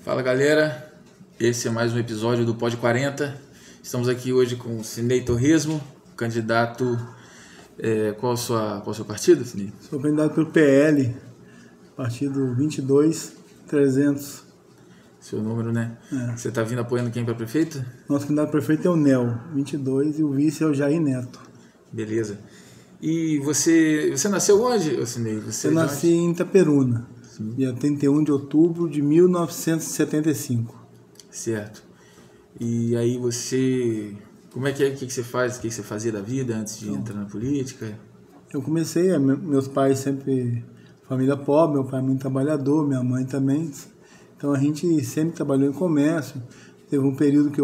Fala galera, esse é mais um episódio do Pod 40. Estamos aqui hoje com o Sidney Torresmo, candidato. Qual o seu partido, Sidney? Sou candidato pelo PL, partido 22.300. Seu número, né? É. Você está vindo apoiando quem para prefeito? Nosso candidato a prefeito é o NEL, 22, e o vice é o Jair Neto. Beleza. E você nasceu onde, Sidney? Eu nasci em Itaperuna, dia 31 de outubro de 1975. Certo. E aí você... Como é que é? O que você faz? O que você fazia da vida antes de entrar na política? Eu comecei, meus pais sempre... Família pobre, meu pai é muito trabalhador, minha mãe também. Então a gente sempre trabalhou em comércio. Teve um período que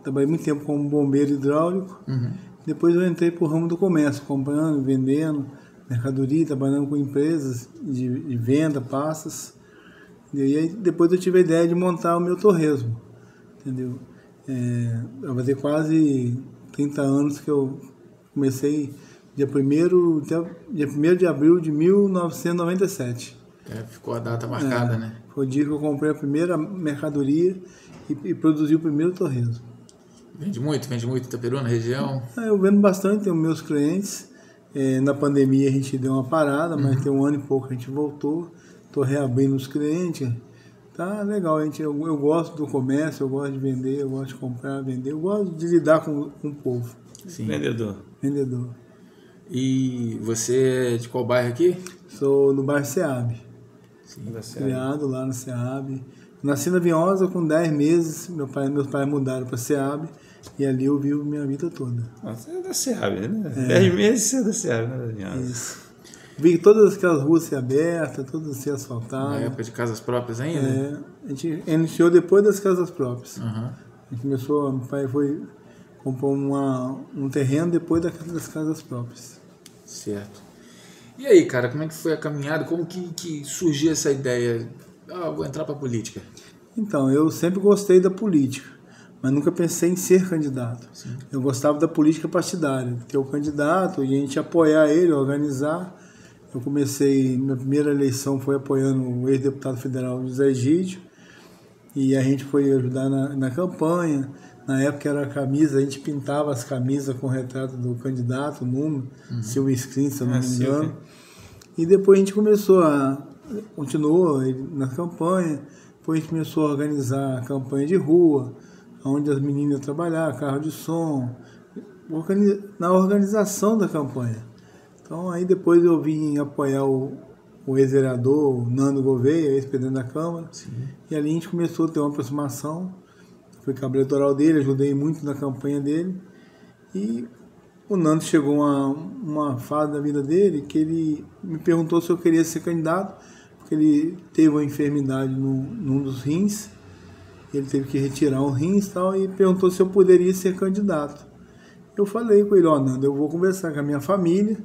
trabalhei muito tempo como bombeiro hidráulico. Uhum. Depois eu entrei para o ramo do comércio, comprando, vendendo, mercadoria, trabalhando com empresas de venda, pastas. E aí depois eu tive a ideia de montar o meu torresmo, entendeu? Vai ter quase 30 anos que eu comecei, dia 1º de abril de 1997. Ficou a data marcada, né? Foi o dia que eu comprei a primeira mercadoria e produzi o primeiro torresmo. Vende muito Itaperuna, na região? Eu vendo bastante, tenho meus clientes. Na pandemia a gente deu uma parada, mas tem um ano e pouco a gente voltou. Estou reabrindo os clientes. Tá legal, eu gosto do comércio, eu gosto de vender, eu gosto de comprar, vender. Eu gosto de lidar com o povo. Sim. Vendedor. E você é de qual bairro aqui? Sou do bairro Seab. Sim, criado lá no Seab. Nasci na Vinhosa com 10 meses, meus pais mudaram para Seab e ali eu vivo minha vida toda. Você é da Seab, né? 10 meses você é da Seab, né, Vinhosa? Isso. Vi todas aquelas ruas ser abertas, todas ser asfaltadas. Na época de casas próprias ainda? A gente iniciou depois das casas próprias. Uhum. A gente começou, meu pai comprou um terreno depois das casas próprias. Certo. E aí, cara, como é que foi a caminhada? Como que surgiu essa ideia? Vou entrar para a política. Então, eu sempre gostei da política, mas nunca pensei em ser candidato. Sim. Eu gostava da política partidária, ter o candidato e a gente apoiar ele, organizar. Eu comecei, minha primeira eleição foi apoiando o ex-deputado federal José Egídio, e a gente foi ajudar na campanha. Na época era a camisa, a gente pintava as camisas com o retrato do candidato, o número, Silvio Screen, se eu não me engano. E depois a gente continuou na campanha, depois a gente começou a organizar a campanha de rua, onde as meninas trabalhavam, carro de som, na organização da campanha. Então aí depois eu vim apoiar o ex-vereador Nando Gouveia, ex-presidente da Câmara. Sim. E ali a gente começou a ter uma aproximação. Fui cabo eleitoral dele, ajudei muito na campanha dele. E o Nando chegou a uma fase da vida dele que ele me perguntou se eu queria ser candidato, porque ele teve uma enfermidade num dos rins. Ele teve que retirar um rins e tal, e perguntou se eu poderia ser candidato. Eu falei com ele, Nando, eu vou conversar com a minha família,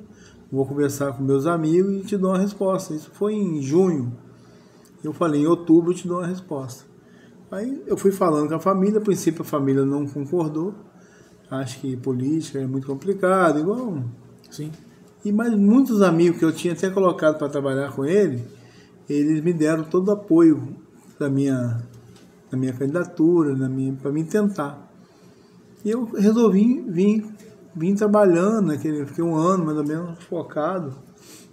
vou conversar com meus amigos e te dou uma resposta. Isso foi em junho. Eu falei, em outubro eu te dou uma resposta. Aí eu fui falando com a família, a princípio a família não concordou. Acho que política é muito complicado, igual... Sim. Mas muitos amigos que eu tinha até colocado para trabalhar com ele, eles me deram todo o apoio da minha candidatura, para mim tentar. E eu resolvi vim trabalhando, fiquei um ano mais ou menos focado,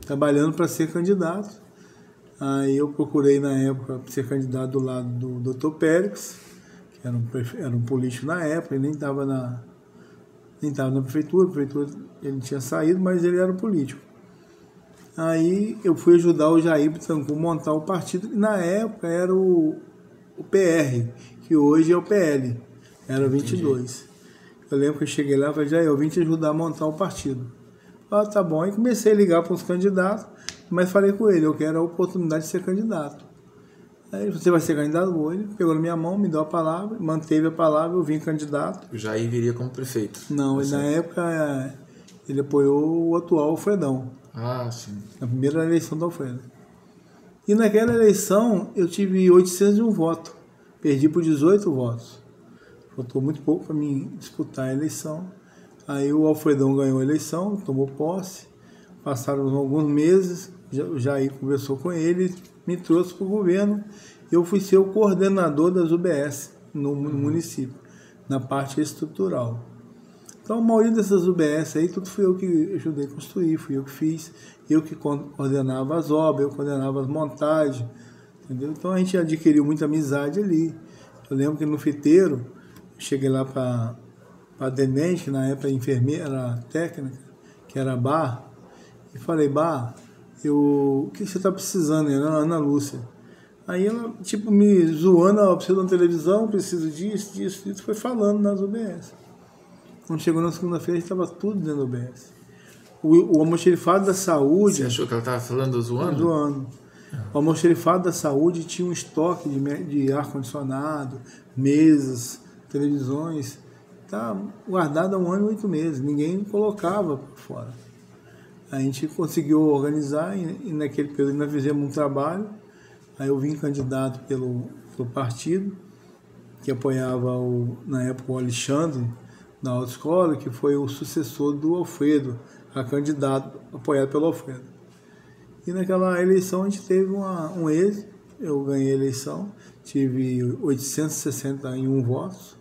trabalhando para ser candidato. Aí eu procurei na época ser candidato do lado do Dr. Pérez, que era um político na época, ele nem estava na prefeitura, ele tinha saído, mas ele era um político. Aí eu fui ajudar o Jair Bittencourt a montar o partido, que na época era o PR, que hoje é o PL, era 22. Entendi. Eu lembro que eu cheguei lá e falei, Jair, eu vim te ajudar a montar o partido. Tá bom. Aí comecei a ligar para os candidatos, mas falei com ele, eu quero a oportunidade de ser candidato. Aí você vai ser candidato? Ele pegou na minha mão, me deu a palavra, manteve a palavra, eu vim candidato. O Jair viria como prefeito? Não, na época ele apoiou o atual Alfredão. Ah, sim. Na primeira eleição do Alfredo. E naquela eleição eu tive 801 votos, perdi por 18 votos. Faltou muito pouco para mim disputar a eleição. Aí o Alfredão ganhou a eleição, tomou posse. Passaram alguns meses, o Jair conversou com ele, me trouxe para o governo eu fui ser o coordenador das UBS no município, na parte estrutural. Então, a maioria dessas UBS aí, tudo fui eu que ajudei a construir, fui eu que fiz, eu que coordenava as obras, eu coordenava as montagens, entendeu? Então, a gente adquiriu muita amizade ali. Eu lembro que no fiteiro, cheguei lá para a Denente, que na época enfermeira técnica, que era a Bar, e falei, Bar, o que você está precisando? Era a Ana Lúcia. Aí ela, tipo, me zoando, eu preciso de uma televisão, preciso disso, foi falando nas UBS. Quando chegou na segunda-feira, a gente estava tudo dentro do UBS. O almoxerifado da saúde... Você achou que ela estava falando zoando? Zoando. O almoxerifado da saúde tinha um estoque de ar-condicionado, mesas, televisões, tá guardado há 1 ano e 8 meses. Ninguém colocava por fora. A gente conseguiu organizar e naquele período nós fizemos um trabalho. Aí eu vim candidato pelo partido, que apoiava, na época, o Alexandre, na autoescola, que foi o sucessor do Alfredo, a candidato apoiado pelo Alfredo. E naquela eleição a gente teve um êxito, eu ganhei a eleição, tive 861 votos,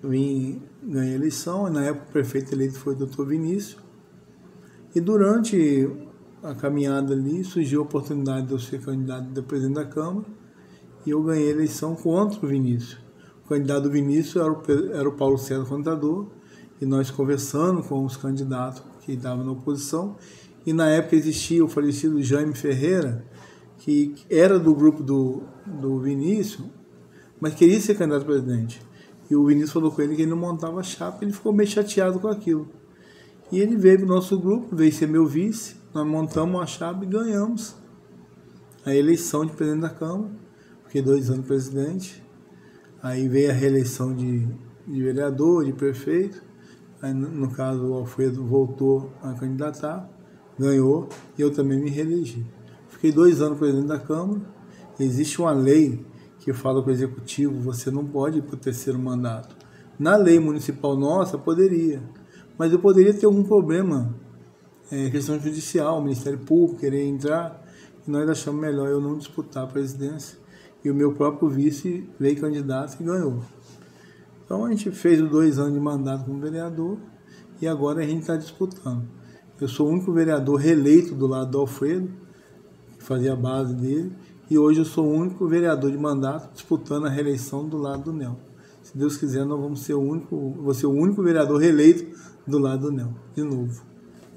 ganhei a eleição, e na época o prefeito eleito foi o Dr. Vinícius, e durante a caminhada ali surgiu a oportunidade de eu ser candidato a presidente da Câmara, e eu ganhei a eleição contra o Vinícius. O candidato do Vinícius era o Paulo César Contador, e nós conversando com os candidatos que estavam na oposição, e na época existia o falecido Jaime Ferreira, que era do grupo do Vinícius, mas queria ser candidato a presidente. E o Vinícius falou com ele que ele não montava chapa, ele ficou meio chateado com aquilo. E ele veio para o nosso grupo, veio ser meu vice, nós montamos uma chapa e ganhamos a eleição de presidente da Câmara, fiquei 2 anos presidente. Aí veio a reeleição de vereador, de prefeito. Aí, no caso, o Alfredo voltou a candidatar, ganhou, e eu também me reelegi. Fiquei 2 anos presidente da Câmara. Existe uma lei que fala com o Executivo, você não pode ir para o 3º mandato. Na lei municipal nossa, poderia. Mas eu poderia ter algum problema, questão judicial, o Ministério Público querer entrar, e nós achamos melhor eu não disputar a presidência. E o meu próprio vice veio candidato e ganhou. Então a gente fez os 2 anos de mandato como vereador e agora a gente está disputando. Eu sou o único vereador reeleito do lado do Alfredo, que fazia a base dele, e hoje eu sou o único vereador de mandato disputando a reeleição do lado do Nel. Se Deus quiser, nós vamos ser vou ser o único vereador reeleito do lado do Nel, de novo.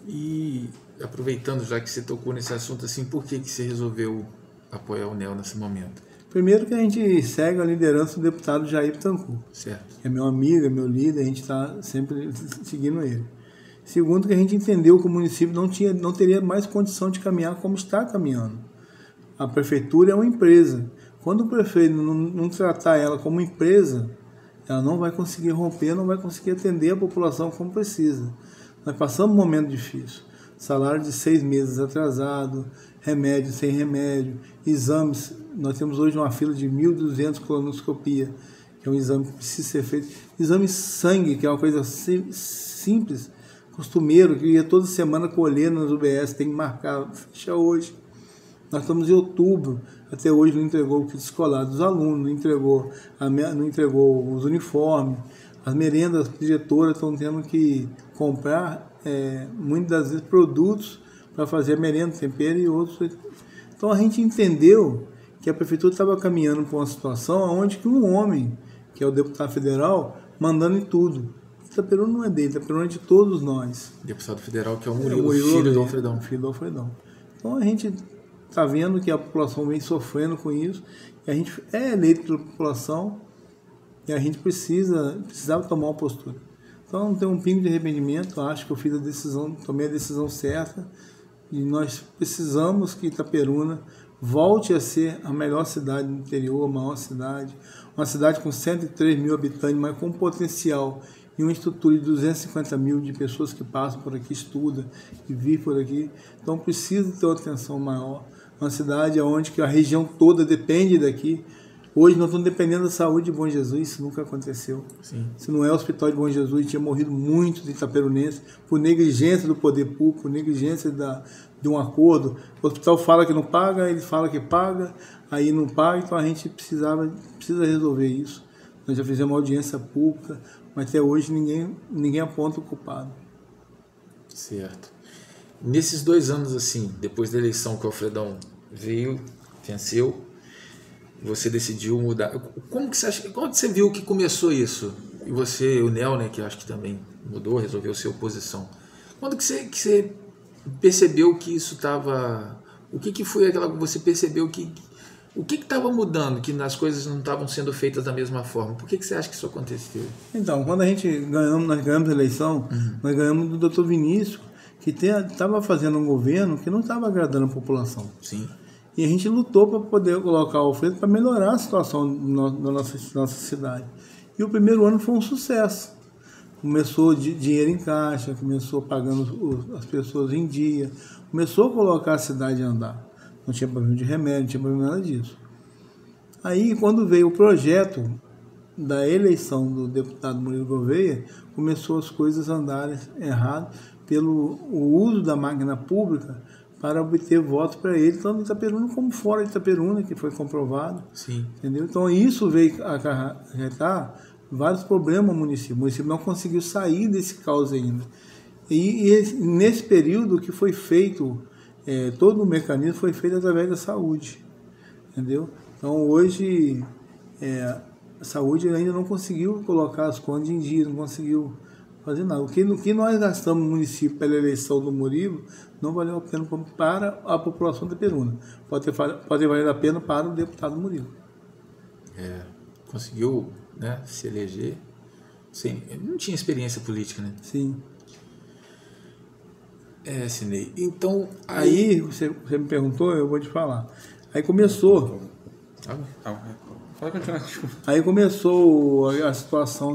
E aproveitando, já que você tocou nesse assunto, assim, por que você resolveu apoiar o Nel nesse momento? Primeiro que a gente segue a liderança do deputado Jair Bittencourt. Certo. É meu amigo, é meu líder, a gente está sempre seguindo ele. Segundo que a gente entendeu que o município não teria mais condição de caminhar como está caminhando. A prefeitura é uma empresa. Quando o prefeito não tratar ela como empresa, ela não vai conseguir romper, não vai conseguir atender a população como precisa. Nós passamos um momento difícil. Salário de 6 meses atrasado, remédio sem remédio, exames. Nós temos hoje uma fila de 1.200 colonoscopia, que é um exame que precisa ser feito. Exame de sangue, que é uma coisa simples, costumeiro, que ia toda semana colher nas UBS, tem que marcar, fecha hoje. Nós estamos em outubro, até hoje não entregou o kit escolar dos alunos, não entregou os uniformes, as merendas, as diretoras estão tendo que comprar, muitas das vezes, produtos para fazer a merenda, tempero e outros. Então a gente entendeu que a prefeitura estava caminhando para uma situação onde que um homem, que é o deputado federal, mandando em tudo. Itaperuna não é dele, Itaperuna é de todos nós. Deputado federal, que é o Murilo, filho do Alfredão. Filho do Alfredão. Então a gente está vendo que a população vem sofrendo com isso, e a gente é eleito pela população, e a gente precisava tomar uma postura. Então não tem um pingo de arrependimento, acho que eu tomei a decisão certa, e nós precisamos que Itaperuna volte a ser a melhor cidade do interior, a maior cidade, uma cidade com 103 mil habitantes, mas com potencial e uma estrutura de 250 mil de pessoas que passam por aqui, estudam e vivem por aqui. Então precisa ter uma atenção maior, uma cidade onde que a região toda depende daqui. Hoje nós estamos dependendo da saúde de Bom Jesus, isso nunca aconteceu. Sim. Se não é o Hospital de Bom Jesus, tinha morrido muitos itaperunenses por negligência do poder público, por negligência de um acordo. O hospital fala que não paga, ele fala que paga, aí não paga, então a gente precisa resolver isso. Nós já fizemos uma audiência pública, mas até hoje ninguém aponta o culpado. Certo. Nesses 2 anos, assim, depois da eleição que o Alfredão veio, venceu, você decidiu mudar. Como que você viu que começou isso? E você, o Nel, né, que eu acho que também mudou, resolveu ser oposição. Quando que você percebeu que isso estava... O que foi aquela que você percebeu que... O que estava mudando, que as coisas não estavam sendo feitas da mesma forma? Por que você acha que isso aconteceu? Então, quando nós ganhamos a eleição, nós ganhamos do Dr. Vinícius, que estava fazendo um governo que não estava agradando a população. Sim. E a gente lutou para poder colocar o Alfredo para melhorar a situação da nossa cidade. E o primeiro ano foi um sucesso. Começou dinheiro em caixa, começou pagando as pessoas em dia, começou a colocar a cidade a andar. Não tinha problema de remédio, não tinha problema nada disso. Aí, quando veio o projeto da eleição do deputado Murilo Gouveia, começou as coisas a andarem errado pelo uso da máquina pública para obter votos para ele, tanto em Itaperuna como fora de Itaperuna, que foi comprovado. Sim. Entendeu? Então, isso veio acarretar vários problemas no município. O município não conseguiu sair desse caos ainda. E nesse período que foi feito... todo o mecanismo foi feito através da saúde, entendeu? Então hoje a saúde ainda não conseguiu colocar as contas em dia, não conseguiu fazer nada. O que nós gastamos no município pela eleição do Murilo não valeu a pena para a população de Itaperuna. Pode valer a pena para o deputado Murilo. Conseguiu, né, se eleger. Sim, não tinha experiência política, né? Sim. Sinei. Então, aí você me perguntou, eu vou te falar. Aí começou. Pode continuar. Aí começou a situação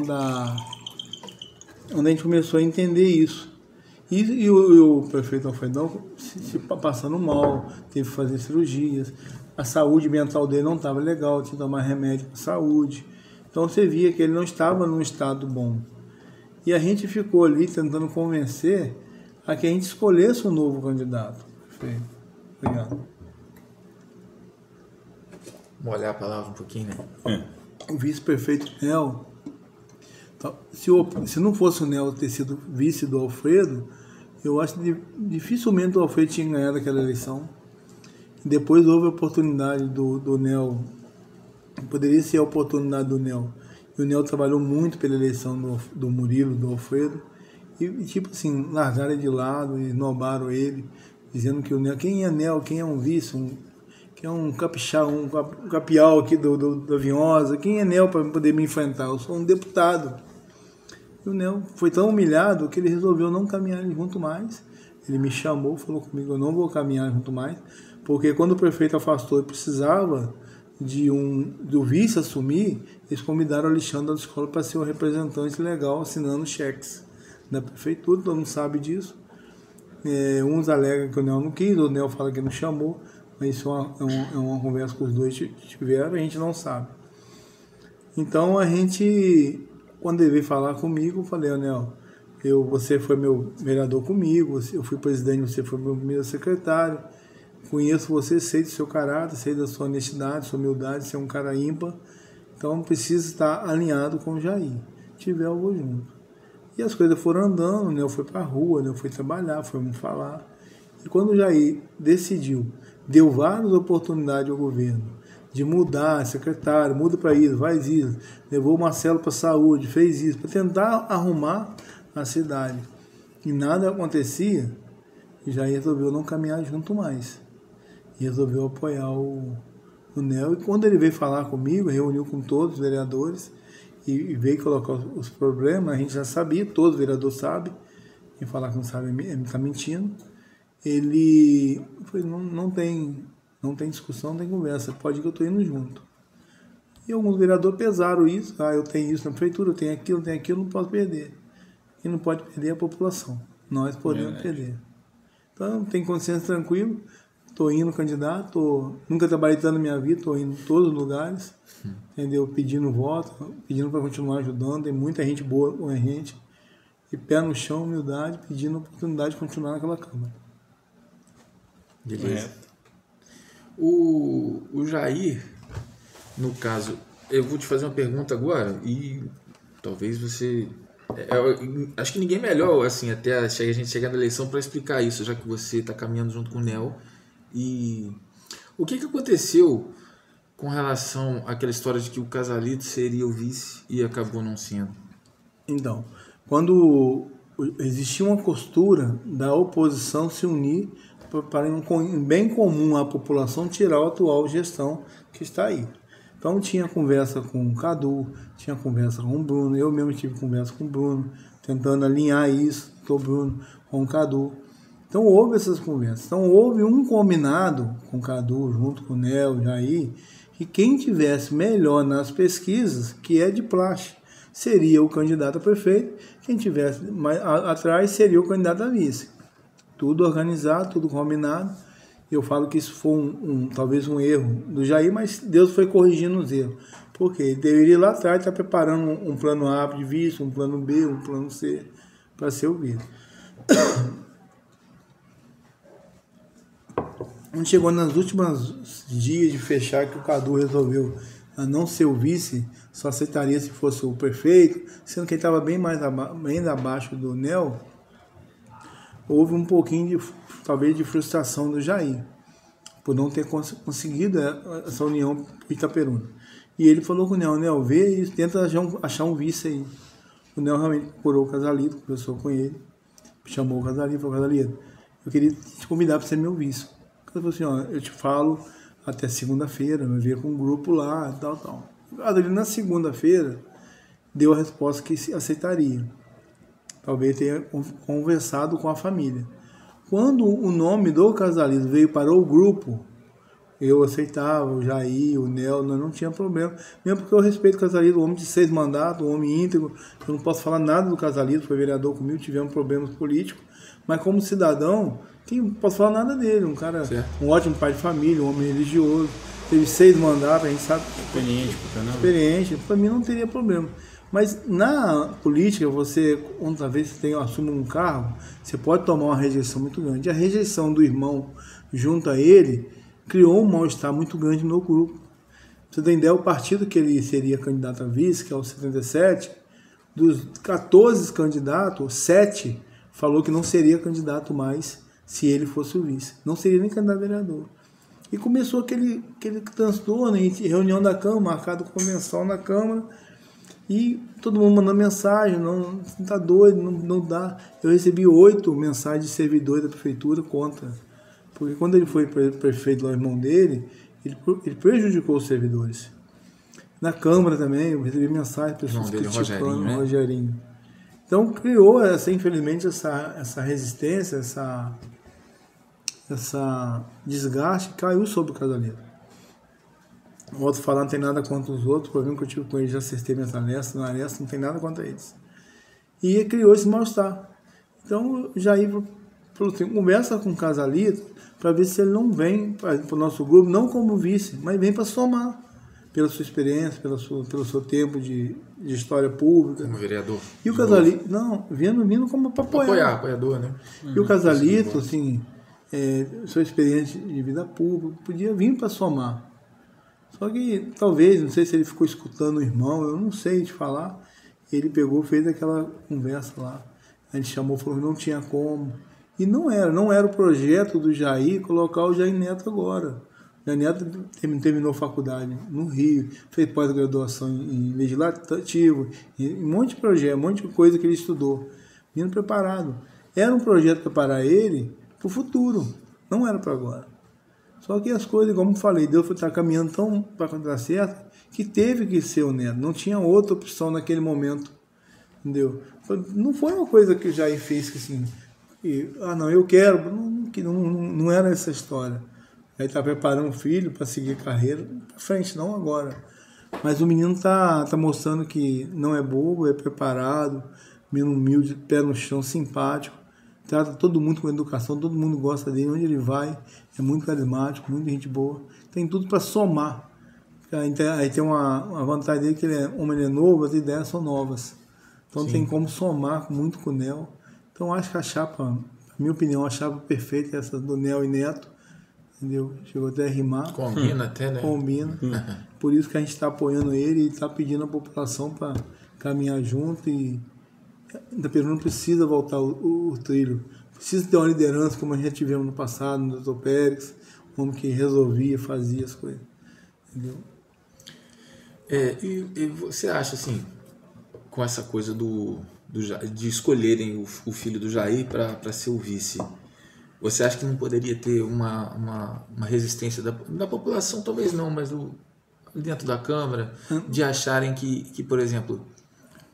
onde a gente começou a entender isso. E o prefeito Alfredão se passando mal, teve que fazer cirurgias. A saúde mental dele não estava legal, tinha que tomar remédio para saúde. Então você via que ele não estava num estado bom. E a gente ficou ali tentando convencer a que a gente escolhesse um novo candidato. Obrigado. Vamos olhar a palavra um pouquinho, né? O vice-prefeito Nel, se não fosse o Nel ter sido vice do Alfredo, eu acho que dificilmente o Alfredo tinha ganhado aquela eleição. Depois houve a oportunidade do Nel, poderia ser a oportunidade do Nel. E o Nel trabalhou muito pela eleição do Murilo, do Alfredo. E tipo assim, largaram ele de lado e esnobaram ele, dizendo que o Nel, quem é Nel, quem é um vice, quem é um capixaba, um capial aqui da Vinhosa, quem é Nel para poder me enfrentar? Eu sou um deputado. E o Nel foi tão humilhado que ele resolveu não caminhar junto mais. Ele me chamou, falou comigo, eu não vou caminhar junto mais, porque quando o prefeito afastou e precisava do vice assumir, eles convidaram o Alexandre da escola para ser o representante legal assinando cheques da prefeitura, todo mundo sabe disso. Uns alegam que o Nel não quis, o Nel fala que não chamou, mas isso é uma conversa que os dois tiveram, a gente não sabe. Então a gente, quando ele veio falar comigo, eu falei, Nel, você foi meu vereador comigo, eu fui presidente, você foi meu primeiro secretário, conheço você, sei do seu caráter, sei da sua honestidade, sua humildade, você é um cara ímpar, então precisa estar alinhado com o Jair. Se tiver, eu vou junto. E as coisas foram andando, né? Eu fui para a rua, né? Eu fui trabalhar, fomos falar. E quando o Jair decidiu, deu várias oportunidades ao governo de mudar, secretário, muda para isso, faz isso, levou o Marcelo para a saúde, fez isso, para tentar arrumar a cidade. E nada acontecia, e Jair resolveu não caminhar junto mais. E resolveu apoiar o Nel. E quando ele veio falar comigo, reuniu com todos os vereadores, e veio colocar os problemas, a gente já sabia, todo vereador sabe, quem falar que não sabe está mentindo. Ele falou, não tem discussão, não tem conversa, pode ir que eu estou indo junto. E alguns vereadores pesaram isso, eu tenho isso na prefeitura, eu tenho aquilo, não posso perder. Quem não pode perder é a população, nós podemos perder. Então tem consciência tranquilo, tô indo candidato, nunca trabalhei tanto na minha vida, tô indo em todos os lugares, entendeu? Pedindo voto, pedindo para continuar ajudando, tem muita gente boa com a gente, e pé no chão, humildade, pedindo oportunidade de continuar naquela Câmara. Beleza. O Jair, no caso, eu vou te fazer uma pergunta agora e talvez você... acho que ninguém melhor, assim, até a gente chegar na eleição para explicar isso, já que você está caminhando junto com o Nel. E o que aconteceu com relação àquela história de que o Casalito seria o vice e acabou não sendo? Então, quando existia uma costura da oposição se unir para um bem comum à população tirar a atual gestão que está aí. Então tinha conversa com o Cadu, tinha conversa com o Bruno, eu mesmo tive conversa com o Bruno, tentando alinhar isso, com o Bruno, com o Cadu. Então houve essas conversas. Então houve um combinado com o Cadu, junto com o Nel, Jair, que quem tivesse melhor nas pesquisas, que é de praxe, seria o candidato a prefeito, quem tivesse mais atrás seria o candidato a vice. Tudo organizado, tudo combinado. Eu falo que isso foi talvez um erro do Jair, mas Deus foi corrigindo os erros. Porque ele deveria lá atrás estar preparando um plano A de vice, um plano B, um plano C para ser o vice. Quando chegou nas últimas dias de fechar, que o Cadu resolveu a não ser o vice, só aceitaria se fosse o prefeito, sendo que ele estava bem abaixo do Nel, houve um pouquinho talvez de frustração do Jair, por não ter conseguido essa união com Itaperuna. E ele falou com o Nel, vê isso, tenta achar um vice aí. O Nel realmente procurou o Casalito, conversou com ele, chamou o Casalito, falou, Casalito, eu queria te convidar para ser meu vice. Ele falou assim, ó, eu te falo até segunda-feira, vai ver com um grupo lá, tal. Ele, na segunda-feira, deu a resposta que se aceitaria. Talvez tenha conversado com a família. Quando o nome do Casalito veio para o grupo, eu aceitava, o Jair, o Nel, não tinha problema. Mesmo porque eu respeito o Casalito, um homem de 6 mandatos, um homem íntegro. Eu não posso falar nada do Casalito, foi vereador comigo, tivemos problemas políticos. Mas como cidadão, não posso falar nada dele. Um cara, um ótimo pai de família, um homem religioso. Teve 6 mandatos, a gente sabe. Experiente, para mim não teria problema. Mas na política, outra vez você assume um cargo, você pode tomar uma rejeição muito grande. A rejeição do irmão junto a ele criou um mal-estar muito grande no grupo. Você tem ideia, o partido que ele seria candidato a vice, que é o 77, dos 14 candidatos, 7 falou que não seria candidato mais se ele fosse o vice. Não seria nem candidato a vereador. E começou aquele transtorno, reunião da Câmara, marcado convenção na Câmara, e todo mundo mandando mensagem, não tá doido, não dá. Eu recebi 8 mensagens de servidores da prefeitura contra. Porque quando ele foi prefeito lá, o irmão dele, ele prejudicou os servidores. Na Câmara também, eu recebi mensagem, pessoas criticando o Rogerinho. Então criou, infelizmente, essa resistência, essa desgaste, caiu sobre o Casalito. O outro falar não tem nada contra os outros, o problema que eu tive com eles, já acertei minhas arestas, na aresta não tem nada contra eles. E criou esse mal-estar. Então, o Jair falou assim, conversa com o Casalito para ver se ele não vem para o nosso grupo, não como vice, mas vem para somar, pela sua experiência, pelo seu tempo de história pública. Como vereador. E o Casalito, não, vindo como para apoiar. Apoiador, né? E o Casalito, assim, sua experiência de vida pública, podia vir para somar. Só que talvez, não sei se ele ficou escutando o irmão, eu não sei te falar. Ele pegou, fez aquela conversa lá. A gente chamou, falou que não tinha como. E não era o projeto do Jair colocar o Jair Neto agora. O Jair Neto terminou faculdade no Rio, fez pós-graduação em legislativo, um monte de projeto, um monte de coisa que ele estudou. Vindo preparado. Era um projeto para preparar ele para o futuro, não era para agora. Só que as coisas, como eu falei, Deus foi estar caminhando tão para dar certo que teve que ser o Neto. Não tinha outra opção naquele momento. Entendeu? Não foi uma coisa que o Jair fez que assim, não, eu quero. Não era essa história. Ele está preparando o filho para seguir carreira para frente, não agora. Mas o menino tá mostrando que não é bobo, é preparado, menino humilde, pé no chão, simpático. trata todo mundo com educação, todo mundo gosta dele, onde ele vai, é muito carismático, muita gente boa, tem tudo para somar. Aí tem uma vantagem dele que ele é novo, as ideias são novas. Então tem como somar muito com o Nel. Então acho que a chapa, na minha opinião, a chapa perfeita é essa do Nel e Neto. Entendeu? Chegou até a rimar. Combina até, né? Combina. Por isso que a gente está apoiando ele e está pedindo à população para caminhar junto. E Itaperuna não precisa voltar o trilho. Precisa ter uma liderança como a gente já tivemos no passado, no Dr. Pérez, um homem que resolvia, fazia as coisas. Entendeu? E você acha assim, com essa coisa de escolherem o filho do Jair para ser o vice, você acha que não poderia ter uma resistência da população, talvez não, mas dentro da Câmara, de acharem que, por exemplo,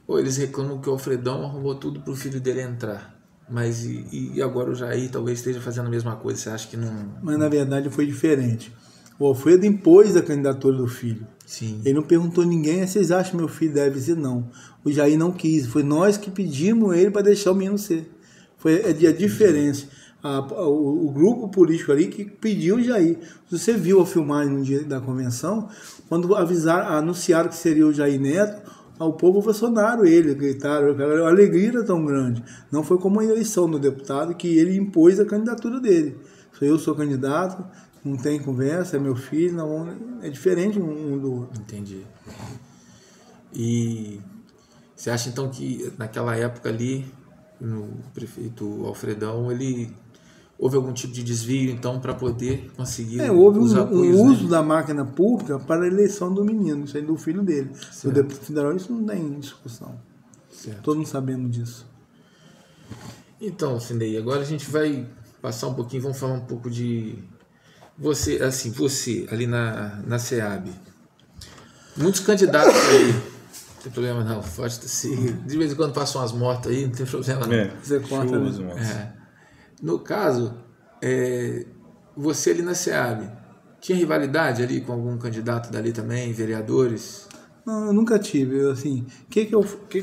eles reclamam que o Alfredão arrumou tudo para o filho dele entrar, mas e agora o Jair talvez esteja fazendo a mesma coisa, você acha que não... Mas na verdade foi diferente. O Alfredo impôs a candidatura do filho. Sim. Ele não perguntou a ninguém, vocês acham que meu filho deve ser? Não. O Jair não quis. Foi nós que pedimos ele para deixar o menino ser. Foi a diferença. O grupo político ali que pediu o Jair. Você viu a filmagem no dia da convenção, quando anunciaram que seria o Jair Neto, o povo ovacionaram ele, gritaram, a alegria era tão grande. Não foi como a eleição do deputado, que ele impôs a candidatura dele. Eu sou candidato, não tem conversa, é meu filho, não, é diferente um do outro. Entendi. E você acha então que naquela época ali, no prefeito Alfredão, houve algum tipo de desvio então para poder conseguir houve os apoios, um uso da máquina pública para a eleição do menino, isso aí do filho dele. Do deputado federal, isso não tem discussão. Certo. Todos sabemos disso. Então, Cindei, agora a gente vai passar um pouquinho, vamos falar um pouco de você ali na SEAB. Muitos candidatos aí, não tem problema não, pode ser, de vez em quando passam umas motos aí, não tem problema não. Você corta, No caso, você ali na SEAB, tinha rivalidade ali com algum candidato dali também, vereadores? Não, eu nunca tive. Assim, que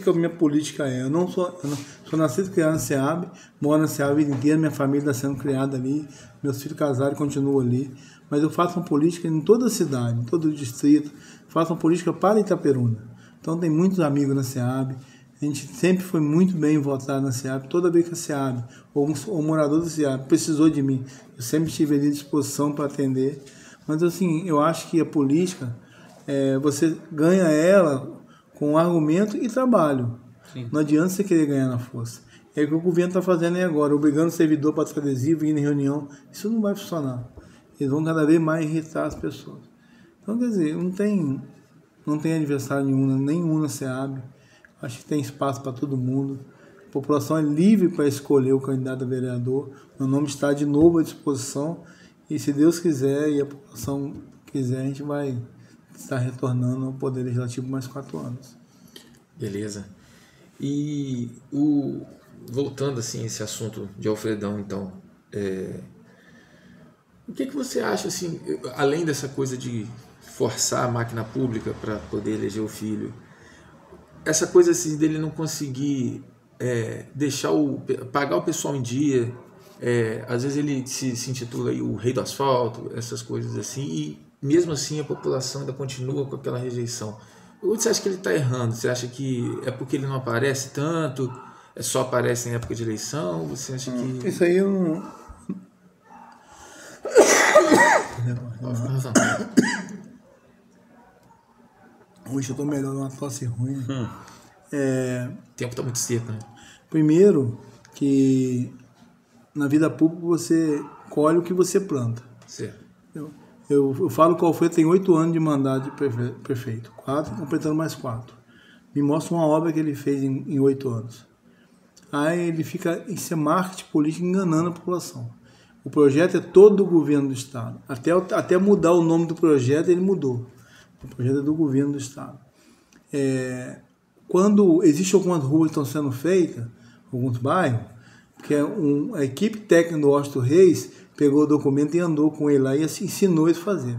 a minha política é? Eu sou nascido e criado na SEAB, moro na SEAB a vida inteira, minha família está sendo criada ali, meus filhos casaram e continuam ali. Mas eu faço uma política em toda a cidade, em todo o distrito, faço uma política para Itaperuna. Então tem muitos amigos na SEAB, a gente sempre foi muito bem votado na SEAB. Toda vez que a SEAB, ou um morador da SEAB, precisou de mim, eu sempre estive ali à disposição para atender. Mas assim, eu acho que a política, você ganha ela com argumento e trabalho. Sim. Não adianta você querer ganhar na força. É o que o governo está fazendo aí agora, obrigando o servidor para trazer adesivo, ir em reunião. Isso não vai funcionar. Eles vão cada vez mais irritar as pessoas. Então, quer dizer, não tem adversário nenhum na SEAB. Acho que tem espaço para todo mundo. A população é livre para escolher o candidato a vereador. Meu nome está de novo à disposição. E se Deus quiser e a população quiser, a gente vai estar retornando ao Poder Legislativo mais 4 anos. Beleza. E voltando assim a esse assunto de Alfredão, então, o que você acha, assim, além dessa coisa de forçar a máquina pública para poder eleger o filho, essa coisa assim dele não conseguir pagar o pessoal em dia, às vezes ele se intitula aí o rei do asfalto, essas coisas assim, e mesmo assim a população ainda continua com aquela rejeição. Onde você acha que ele está errando? Você acha que é porque ele não aparece tanto? Só aparece em época de eleição? Você acha que... Isso aí eu não... Hoje eu estou melhor numa tosse ruim. O tempo está muito seco, né? Primeiro, que na vida pública você colhe o que você planta. Certo. Eu falo que o Alfredo tem 8 anos de mandato de prefeito. 4, completando mais 4. Me mostra uma obra que ele fez em 8 anos. Aí ele fica em ser marketing político enganando a população. O projeto é todo do governo do estado. Até mudar o nome do projeto, ele mudou. O projeto é do governo do estado. Quando existem algumas ruas que estão sendo feitas, alguns bairros, que a equipe técnica do Washington Reis pegou o documento e andou com ele lá e ensinou eles a fazer.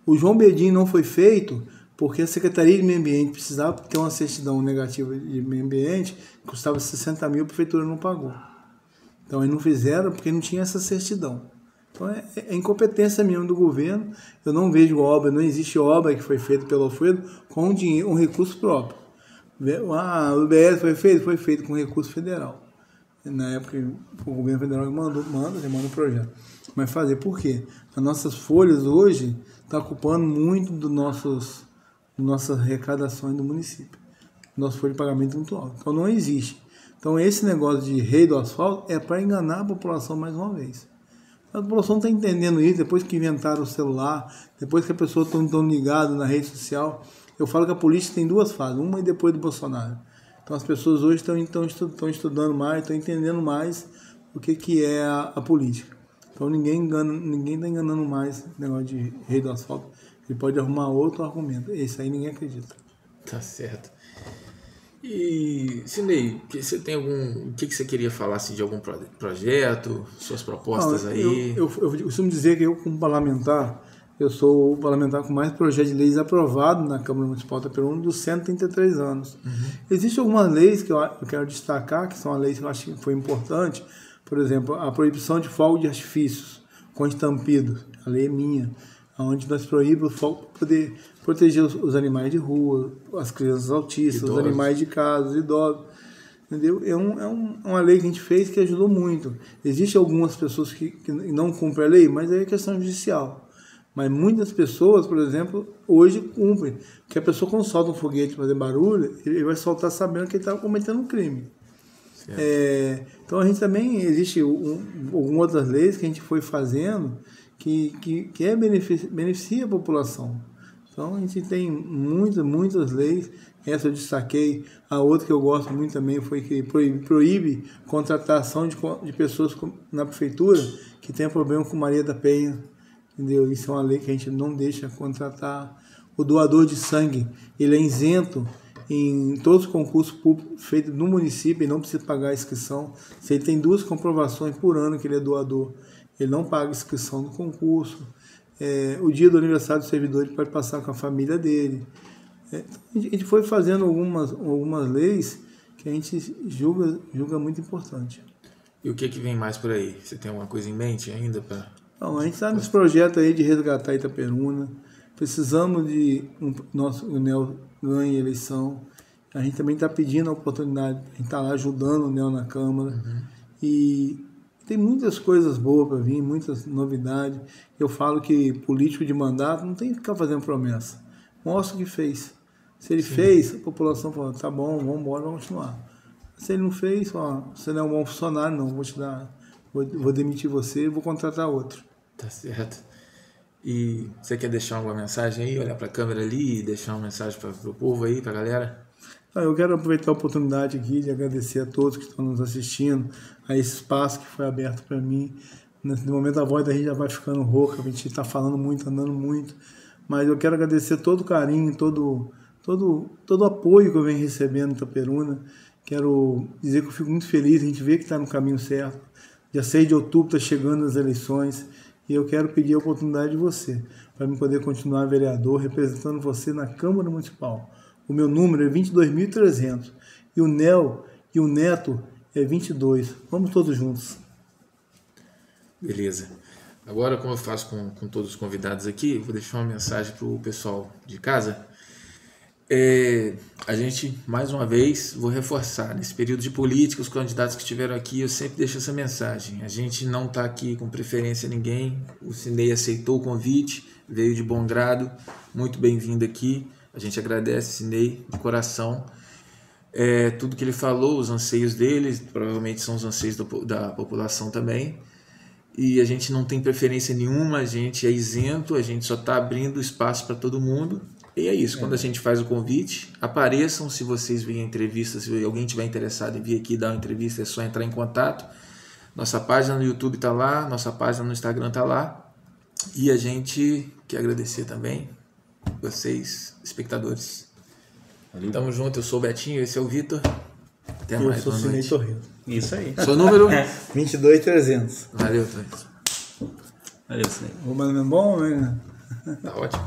O João Bedin não foi feito porque a Secretaria de Meio Ambiente precisava ter uma certidão negativa de meio ambiente, que custava 60 mil, a prefeitura não pagou. Então, eles não fizeram porque não tinha essa certidão. Então, é incompetência mesmo do governo. Eu não vejo obra, não existe obra que foi feita pelo Alfredo com dinheiro, um recurso próprio. O UBS foi feito com recurso federal. Na época, o governo federal manda um projeto. Mas fazer por quê? As nossas folhas hoje estão ocupando muito nossas arrecadações do município. Nosso folha de pagamento é muito alto. Então não existe. Então esse negócio de rei do asfalto é para enganar a população mais uma vez. A população está entendendo isso depois que inventaram o celular, depois que a pessoa está ligada na rede social. Eu falo que a política tem duas fases, uma e depois do Bolsonaro. Então as pessoas hoje estão estudando mais, estão entendendo mais o que é a política. Então ninguém está enganando mais o negócio de rei do asfalto. Ele pode arrumar outro argumento. Esse aí ninguém acredita. Tá certo. E, Sinei, você tem o que você queria falar assim, de algum projeto, suas propostas aí? Eu costumo dizer que eu, como parlamentar, eu sou o parlamentar com mais projetos de leis aprovados na Câmara Municipal de Itaperuna dos 133 anos. Existem algumas leis que eu quero destacar, que são as leis que eu acho que foi importante. Por exemplo, a proibição de fogo de artifícios com estampidos. A lei é minha, onde nós proíbimos o fogo para poder proteger os animais de rua, as crianças autistas, idosos. Os animais de casa, os idosos. Entendeu? É uma lei que a gente fez que ajudou muito. Existem algumas pessoas que não cumprem a lei, mas aí é questão judicial. Mas muitas pessoas, por exemplo, hoje cumprem. Porque a pessoa, quando solta um foguete para fazer barulho, ele vai soltar sabendo que ele está cometendo um crime. Então a gente também, existe algumas outras leis que a gente foi fazendo que beneficia a população. Então a gente tem muitas leis. Essa eu destaquei. A outra que eu gosto muito também foi que proíbe contratação de pessoas na prefeitura que tenham problema com Maria da Penha. Entendeu? Isso é uma lei que a gente não deixa contratar. O doador de sangue, ele é isento em todos os concursos públicos feitos no município, ele não precisa pagar a inscrição. Se ele tem 2 comprovações por ano que ele é doador, ele não paga a inscrição do concurso. O dia do aniversário do servidor ele pode passar com a família dele. A gente foi fazendo algumas leis que a gente julga muito importante. E o que vem mais por aí? Você tem alguma coisa em mente ainda? Não, a gente está nesse projeto aí de resgatar Itaperuna. Precisamos de nosso UNEL ganhe eleição. A gente também está pedindo a oportunidade, a gente está lá ajudando o UNEL na Câmara. E tem muitas coisas boas para vir, muitas novidades. Eu falo que político de mandato não tem que ficar fazendo promessa. Mostra o que fez. Se ele fez, a população fala, tá bom, vamos embora, vamos continuar. Se ele não fez, você não é um bom funcionário, não, vou demitir você e vou contratar outro. Tá certo. E você quer deixar alguma mensagem aí, olhar para a câmera ali e deixar uma mensagem para o povo aí, para a galera? Eu quero aproveitar a oportunidade aqui de agradecer a todos que estão nos assistindo, a esse espaço que foi aberto para mim. Nesse momento a voz da gente já vai ficando rouca, a gente está falando muito, andando muito, mas eu quero agradecer todo o carinho, todo o apoio que eu venho recebendo em Itaperuna. Quero dizer que eu fico muito feliz, a gente vê que está no caminho certo. Dia 6 de outubro está chegando as eleições e eu quero pedir a oportunidade de você para eu poder continuar vereador representando você na Câmara Municipal. O meu número é 22.300 e o Nel e o Neto é 22. Vamos todos juntos. Beleza. Agora, como eu faço com todos os convidados aqui, eu vou deixar uma mensagem para o pessoal de casa. A gente, mais uma vez, vou reforçar, nesse período de política, os candidatos que estiveram aqui, eu sempre deixo essa mensagem. A gente não está aqui com preferência a ninguém. O Sinei aceitou o convite, veio de bom grado. Muito bem-vindo aqui. A gente agradece, Sinei, de coração. Tudo que ele falou, os anseios dele, provavelmente são os anseios da população também. E a gente não tem preferência nenhuma, a gente é isento, a gente só está abrindo espaço para todo mundo. E é isso, quando a gente faz o convite, apareçam se vocês virem a entrevista, se alguém tiver interessado em vir aqui dar uma entrevista, é só entrar em contato. Nossa página no YouTube está lá, nossa página no Instagram está lá. E a gente quer agradecer também vocês, espectadores. Tamo junto, eu sou o Betinho, esse é o Vitor. Até mais, eu sou o Sinei Torres. Isso aí. Seu número? 22.300. Valeu, Torres. Valeu, Sinei. O nome é bom, né? Tá ótimo.